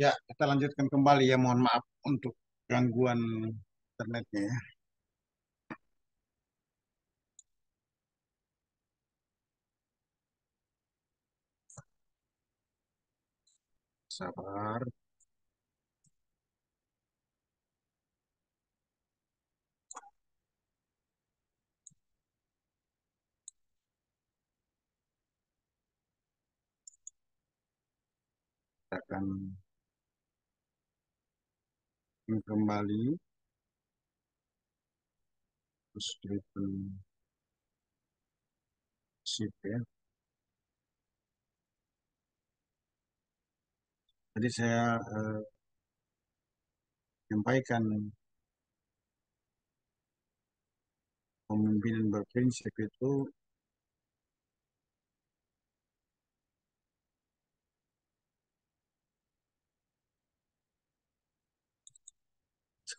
Ya, kita lanjutkan kembali ya. Mohon maaf untuk gangguan internetnya ya. Sabar. Kita akan kembali terus driven shift ya. Tadi saya menyampaikan pemimpinan berprinsip itu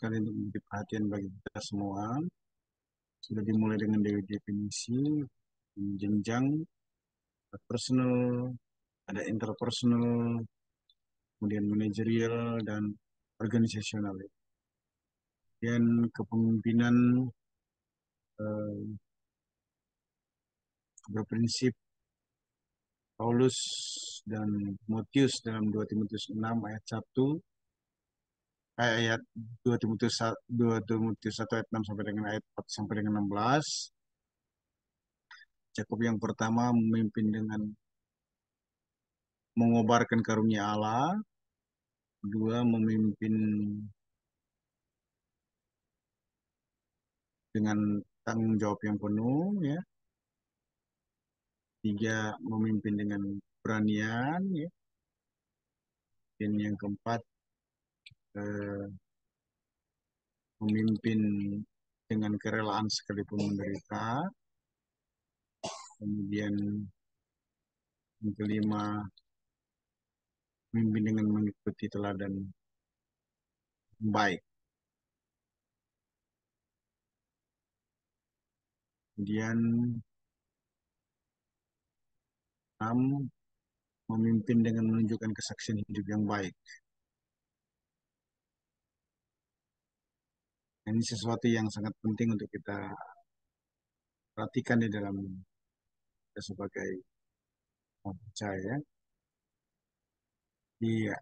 sekali untuk menjadi perhatian bagi kita semua. Sudah dimulai dengan definisi, jenjang, personal, ada interpersonal, kemudian manajerial dan organisasional. Dan kepemimpinan eh, berprinsip Paulus dan Timotius dalam 2 Timotius 6 ayat 1, ayat 2 Timotius 1 ayat 6 sampai dengan ayat 4 sampai dengan 16. Yakub yang pertama memimpin dengan mengobarkan karunia Allah, kedua memimpin dengan tanggung jawab yang penuh ya, tiga memimpin dengan keberanian ya, dan yang keempat eh, memimpin dengan kerelaan sekalipun menderita. Kemudian yang kelima, memimpin dengan mengikuti teladan baik. Kemudian enam, memimpin dengan menunjukkan kesaksian hidup yang baik. Ini sesuatu yang sangat penting untuk kita perhatikan di dalam kita sebagai orang percaya. Iya,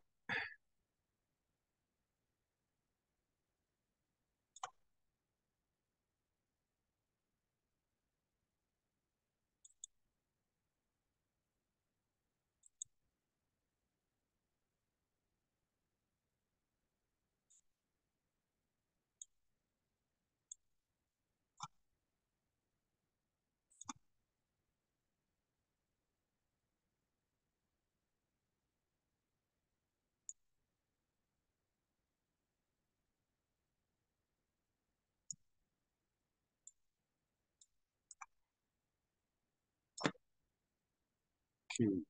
oke.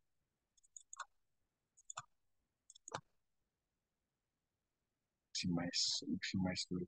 Maximize dulu.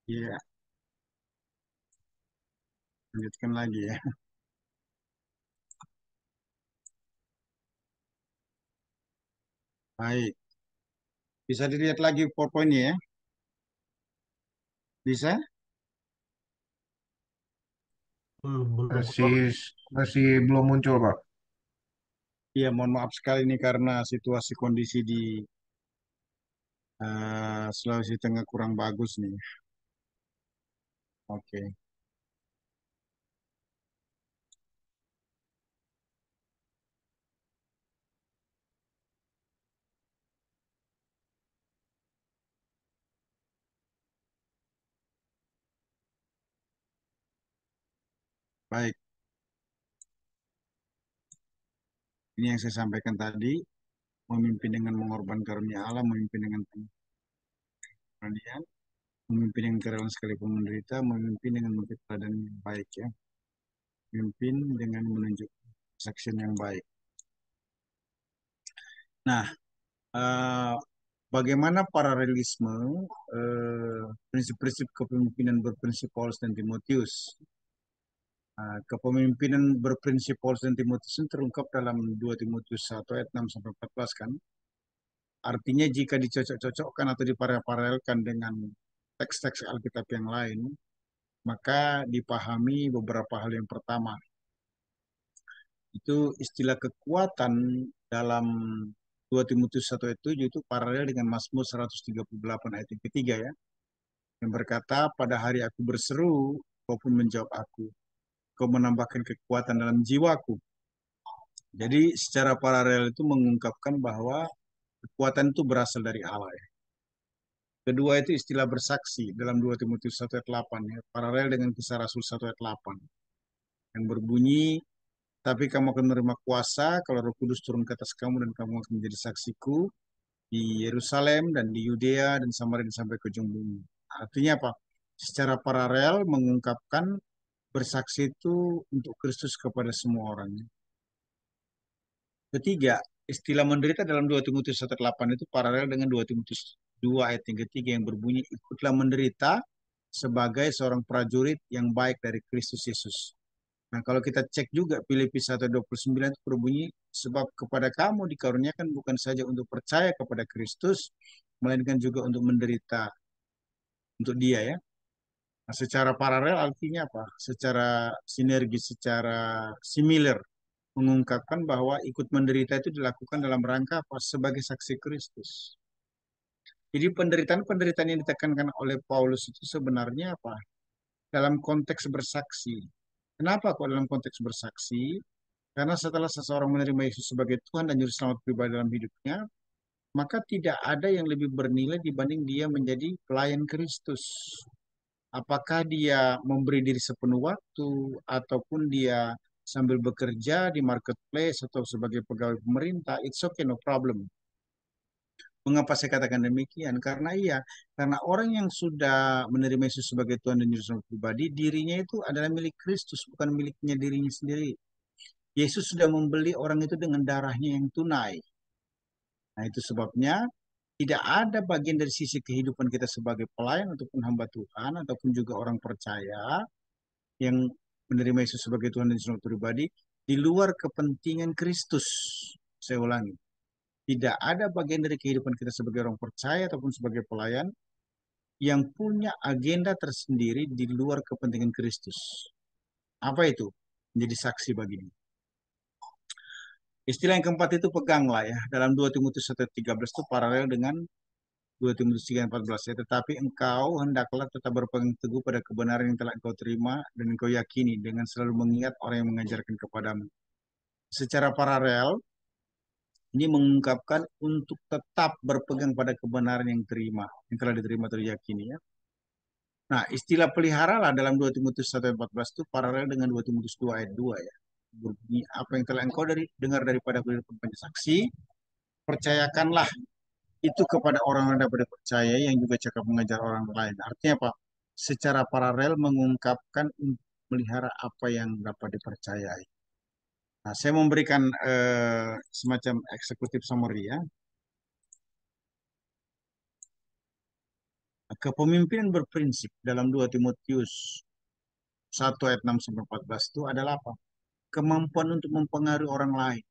Iya, lanjutkan lagi ya. Baik, bisa dilihat lagi PowerPoint-nya ya? Bisa? Belum Masih keluar. masih belum muncul, Pak. Iya, mohon maaf sekali ini karena situasi kondisi di Sulawesi Tengah kurang bagus nih. Oke, baik. Ini yang saya sampaikan tadi, memimpin dengan mengorbankan karunia Allah, memimpin dengan pengorbanan, memimpin dengan kerelaan sekalipun menderita, memimpin dengan memberi teladan yang baik ya. Memimpin dengan menunjuk kesaksian yang baik. Nah, eh, bagaimana paralelisme prinsip-prinsip kepemimpinan berprinsip Paulus dan Timotius? Kepemimpinan berprinsip Paulus dan Timotius ini terungkap dalam 2 Timotius 1 ayat 6 sampai 14 kan. Artinya jika dicocok-cocokkan atau diparalelkan dengan teks-teks Alkitab yang lain, maka dipahami beberapa hal. Yang pertama, itu istilah kekuatan dalam 2 Timotius 1 ayat 7 itu paralel dengan Mazmur 138 ayat yang ketiga ya. Yang berkata, pada hari aku berseru, kau pun menjawab aku. Kau menambahkan kekuatan dalam jiwaku. Jadi secara paralel itu mengungkapkan bahwa kekuatan itu berasal dari Allah ya. Kedua itu istilah bersaksi dalam 2 Timotius 1 ayat 8 ya, paralel dengan Kisah Rasul 1 ayat 8 yang berbunyi, tapi kamu akan menerima kuasa kalau Roh Kudus turun ke atas kamu dan kamu akan menjadi saksiku di Yerusalem dan di Yudea dan Samaria dan sampai ke ujung bumi. Artinya apa? Secara paralel mengungkapkan bersaksi itu untuk Kristus kepada semua orang. Ketiga, istilah menderita dalam 2 Timotius 1:8 itu paralel dengan 2 Timotius 2 ayat yang ketiga yang berbunyi, ikutlah menderita sebagai seorang prajurit yang baik dari Kristus Yesus. Nah, kalau kita cek juga Filipi 1:29 itu berbunyi, sebab kepada kamu dikaruniakan bukan saja untuk percaya kepada Kristus, melainkan juga untuk menderita untuk dia ya. Nah, secara paralel artinya apa? Secara sinergi, secara similar mengungkapkan bahwa ikut menderita itu dilakukan dalam rangka apa? Sebagai saksi Kristus. Jadi penderitaan-penderitaan yang ditekankan oleh Paulus itu sebenarnya apa? Dalam konteks bersaksi. Kenapa kok dalam konteks bersaksi? Karena setelah seseorang menerima Yesus sebagai Tuhan dan Juru Selamat pribadi dalam hidupnya, maka tidak ada yang lebih bernilai dibanding dia menjadi pelayan Kristus. Apakah dia memberi diri sepenuh waktu, ataupun dia sambil bekerja di marketplace atau sebagai pegawai pemerintah, it's okay, no problem. Mengapa saya katakan demikian? Karena orang yang sudah menerima Yesus sebagai Tuhan dan Juru Selamat pribadi, dirinya itu adalah milik Kristus, bukan miliknya dirinya sendiri. Yesus sudah membeli orang itu dengan darahnya yang tunai. Nah, itu sebabnya tidak ada bagian dari sisi kehidupan kita sebagai pelayan ataupun hamba Tuhan ataupun juga orang percaya yang menerima Yesus sebagai Tuhan dan Juru pribadi di luar kepentingan Kristus. Saya ulangi, tidak ada bagian dari kehidupan kita sebagai orang percaya ataupun sebagai pelayan yang punya agenda tersendiri di luar kepentingan Kristus. Apa itu? Menjadi saksi baginya. Istilah yang keempat itu peganglah ya. Dalam 2 Timotius 1:13 itu paralel dengan 2 Timotius 3:14 ya. Tetapi engkau hendaklah tetap berpegang teguh pada kebenaran yang telah engkau terima dan engkau yakini dengan selalu mengingat orang yang mengajarkan kepadamu. Secara paralel, ini mengungkapkan untuk tetap berpegang pada kebenaran yang terima, yang telah diterima atau diyakini ya. Nah, istilah peliharalah dalam 2 Timotius 1:14 itu paralel dengan 2 Timotius 2 ayat 2 ya. Berbunyi, apa yang telah engkau dengar daripada penyaksi saksi, percayakanlah itu kepada orang yang dapat dipercaya yang juga cakap mengajar orang lain. Artinya apa? Secara paralel mengungkapkan untuk melihara apa yang dapat dipercayai. Nah, saya memberikan semacam eksekutif summary ya. kepemimpinan berprinsip dalam 2 Timotius 1 ayat 6 sampai 14 itu adalah apa? Kemampuan untuk mempengaruhi orang lain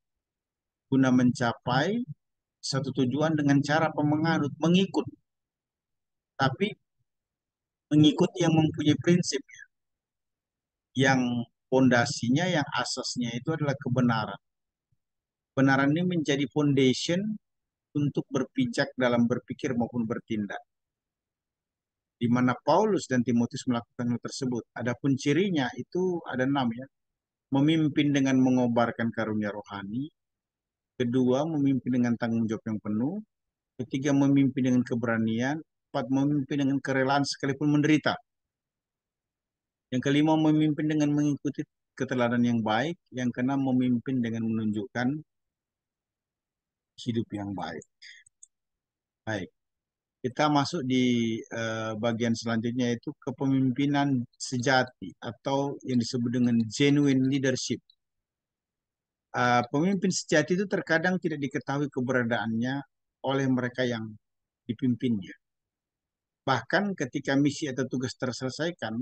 guna mencapai satu tujuan dengan cara pemenganut mengikut, tapi mengikut yang mempunyai prinsip, yang pondasinya, yang asasnya itu adalah kebenaran. Kebenaran ini menjadi foundation untuk berpijak dalam berpikir maupun bertindak. Di mana Paulus dan Timotius melakukan hal tersebut. Adapun cirinya itu ada 6 ya. Memimpin dengan mengobarkan karunia rohani. Kedua, memimpin dengan tanggung jawab yang penuh. Ketiga, memimpin dengan keberanian. Empat, memimpin dengan kerelaan sekalipun menderita. Yang kelima, memimpin dengan mengikuti keteladanan yang baik. Yang keenam, memimpin dengan menunjukkan hidup yang baik. Baik, kita masuk di bagian selanjutnya, yaitu kepemimpinan sejati atau yang disebut dengan genuine leadership. Pemimpin sejati itu terkadang tidak diketahui keberadaannya oleh mereka yang dipimpinnya. Bahkan ketika misi atau tugas terselesaikan,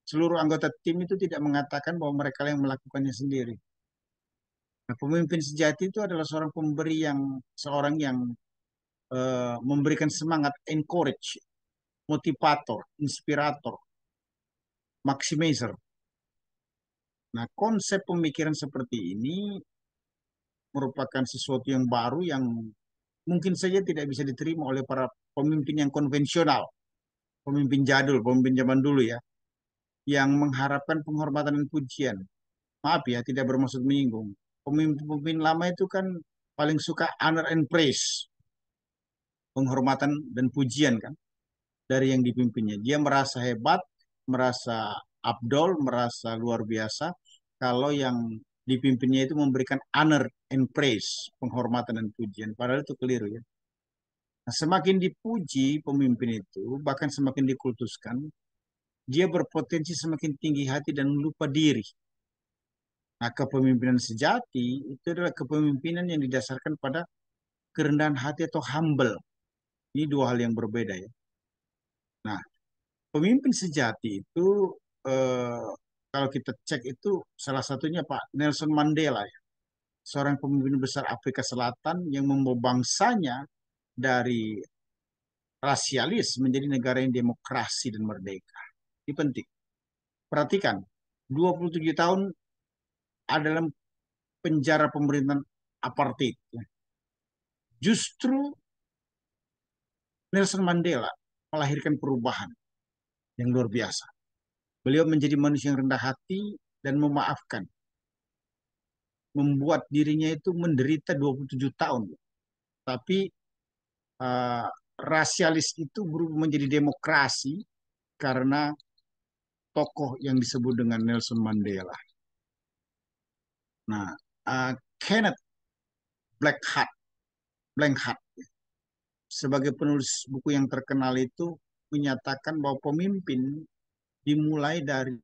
seluruh anggota tim itu tidak mengatakan bahwa mereka yang melakukannya sendiri. Nah, pemimpin sejati itu adalah seorang yang memberikan semangat, encourage, motivator, inspirator, maximizer. Nah, konsep pemikiran seperti ini merupakan sesuatu yang baru yang mungkin saja tidak bisa diterima oleh para pemimpin yang konvensional, pemimpin jadul, pemimpin zaman dulu ya, yang mengharapkan penghormatan dan pujian. Maaf ya, tidak bermaksud menyinggung. Pemimpin-pemimpin lama itu kan paling suka honor and praise, penghormatan dan pujian kan dari yang dipimpinnya. Dia merasa hebat, merasa abdol, merasa luar biasa kalau yang dipimpinnya itu memberikan honor and praise, penghormatan dan pujian. Padahal itu keliru ya. Nah, semakin dipuji pemimpin itu, bahkan semakin dikultuskan, dia berpotensi semakin tinggi hati dan lupa diri. Nah, kepemimpinan sejati itu adalah kepemimpinan yang didasarkan pada kerendahan hati atau humble. Ini dua hal yang berbeda ya. Nah, pemimpin sejati itu eh, kalau kita cek itu salah satunya Pak Nelson Mandela ya. Seorang pemimpin besar Afrika Selatan yang membawa bangsanya dari rasialis menjadi negara yang demokrasi dan merdeka. Ini penting. Perhatikan, 27 tahun adalah penjara pemerintahan apartheid. Justru Nelson Mandela melahirkan perubahan yang luar biasa. Beliau menjadi manusia yang rendah hati dan memaafkan. Membuat dirinya itu menderita 27 tahun. Tapi uh, rasialis itu berubah menjadi demokrasi karena tokoh yang disebut dengan Nelson Mandela. Nah, Kenneth Blanchard sebagai penulis buku yang terkenal itu menyatakan bahwa pemimpin dimulai dari